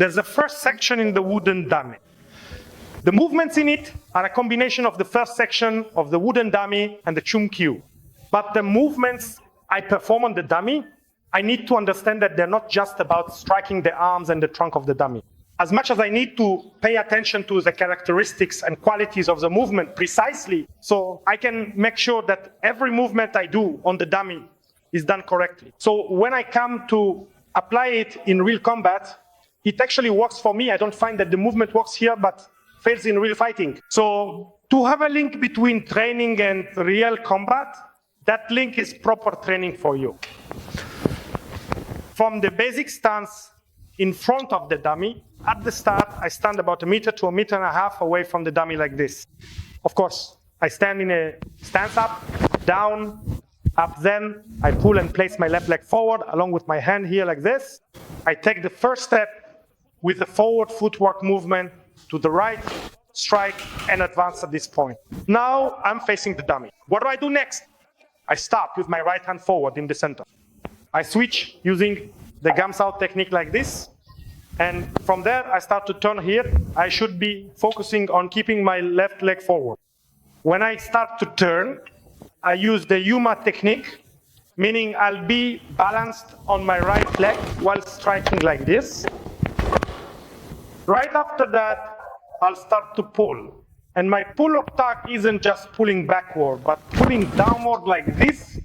There's a first section in the wooden dummy. The movements in it are a combination of the first section of the wooden dummy and the Chung Kyu. But the movements I perform on the dummy, I need to understand that they're not just about striking the arms and the trunk of the dummy. As much as I need to pay attention to the characteristics and qualities of the movement precisely, so I can make sure that every movement I do on the dummy is done correctly. So when I come to apply it in real combat, it actually works for me. I don't find that the movement works here, but fails in real fighting. So to have a link between training and real combat, that link is proper training for you. From the basic stance in front of the dummy, at the start, I stand about 1 meter to 1.5 meters away from the dummy like this. Of course, I stand in a stance up, down, up, then I pull and place my left leg forward along with my hand here like this. I take the first step with the forward footwork movement to the right, strike, and advance at this point. Now I'm facing the dummy. What do I do next? I start with my right hand forward in the center. I switch using the gums out technique like this. And from there, I start to turn here. I should be focusing on keeping my left leg forward. When I start to turn, I use the Yuma technique, meaning I'll be balanced on my right leg while striking like this. Right after that, I'll start to pull. And my pull attack isn't just pulling backward, but pulling downward like this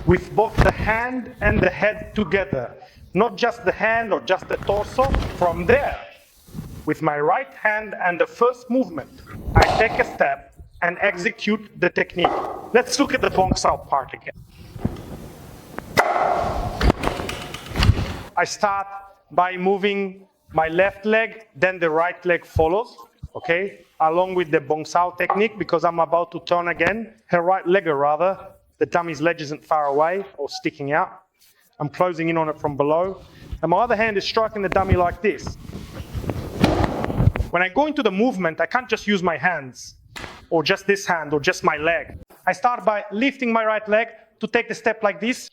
with both the hand and the head together. Not just the hand or just the torso. From there, with my right hand and the first movement, I take a step and execute the technique. Let's look at the Bong Sao part again. I start by moving my left leg, then the right leg follows, okay? Along with the Bong Sao technique, because I'm about to turn again. Her right leg, or rather, the dummy's leg isn't far away or sticking out. I'm closing in on it from below. And my other hand is striking the dummy like this. When I go into the movement, I can't just use my hands, or just this hand, or just my leg. I start by lifting my right leg to take the step like this.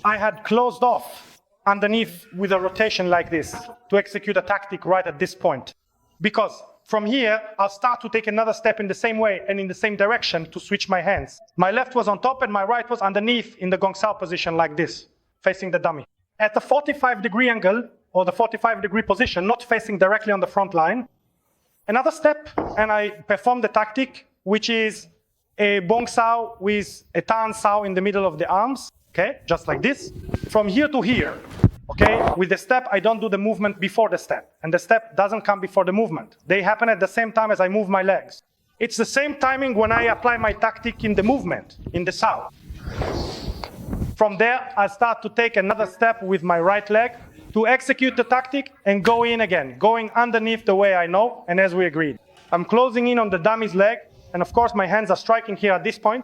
I had closed off underneath with a rotation like this to execute a tactic right at this point. Because from here, I'll start to take another step in the same way and in the same direction to switch my hands. My left was on top and my right was underneath in the Gong Sao position like this, facing the dummy. At the 45-degree angle, or the 45-degree position, not facing directly on the front line. Another step, and I perform the tactic, which is a Bong Sao with a Tan Sao in the middle of the arms, okay, just like this. From here to here, okay, with the step, I don't do the movement before the step, and the step doesn't come before the movement. They happen at the same time as I move my legs. It's the same timing when I apply my tactic in the movement, in the Sao. From there, I start to take another step with my right leg to execute the tactic and go in again, going underneath the way I know and as we agreed. I'm closing in on the dummy's leg, and of course my hands are striking here at this point.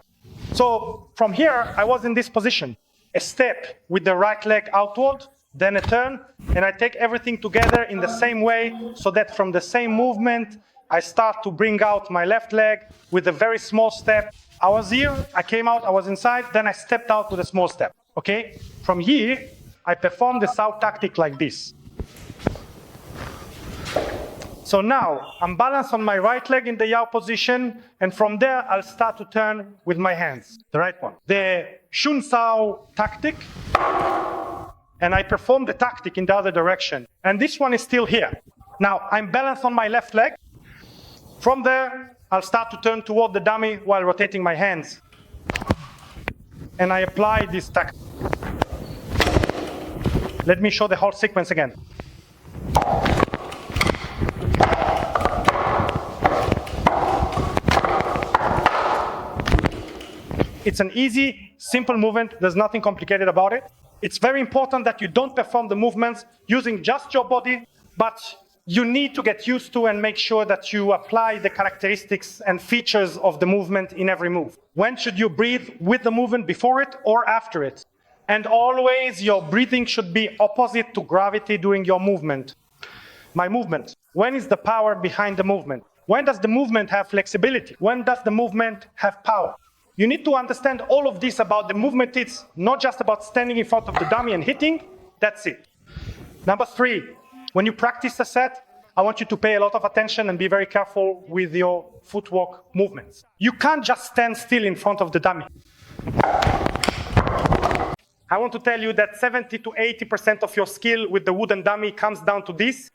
So from here, I was in this position. A step with the right leg outward, then a turn, and I take everything together in the same way so that from the same movement, I start to bring out my left leg with a very small step. I was here, I came out, I was inside, then I stepped out with a small step, okay? From here, I perform the Sao tactic like this. So now, I'm balanced on my right leg in the Yao position, and from there, I'll start to turn with my hands, the right one. The Shun Sao tactic, and I perform the tactic in the other direction. And this one is still here. Now, I'm balanced on my left leg. From there, I'll start to turn toward the dummy while rotating my hands. And I apply this tactic. Let me show the whole sequence again. It's an easy, simple movement. There's nothing complicated about it. It's very important that you don't perform the movements using just your body, but you need to get used to and make sure that you apply the characteristics and features of the movement in every move. When should you breathe with the movement, before it or after it? And always your breathing should be opposite to gravity during your movement. My movement. When is the power behind the movement? When does the movement have flexibility? When does the movement have power? You need to understand all of this about the movement. It's not just about standing in front of the dummy and hitting. That's it. Number 3, When you practice a set, I want you to pay a lot of attention and be very careful with your footwork movements. You can't just stand still in front of the dummy. I want to tell you that 70 to 80% of your skill with the wooden dummy comes down to this.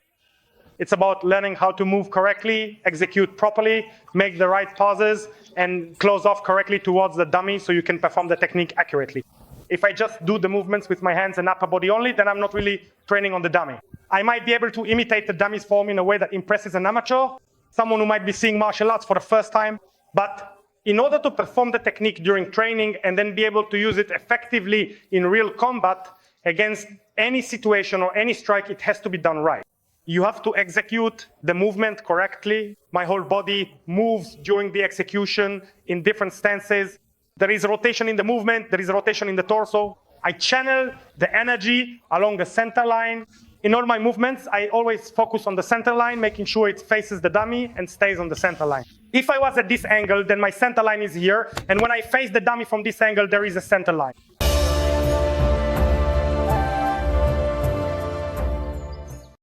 It's about learning how to move correctly, execute properly, make the right pauses, and close off correctly towards the dummy so you can perform the technique accurately. If I just do the movements with my hands and upper body only, then I'm not really training on the dummy. I might be able to imitate the dummy's form in a way that impresses an amateur, someone who might be seeing martial arts for the first time, but in order to perform the technique during training and then be able to use it effectively in real combat against any situation or any strike, it has to be done right. You have to execute the movement correctly. My whole body moves during the execution in different stances. There is rotation in the movement, there is rotation in the torso. I channel the energy along the center line. In all my movements, I always focus on the center line, making sure it faces the dummy and stays on the center line. If I was at this angle, then my center line is here, and when I face the dummy from this angle, there is a center line.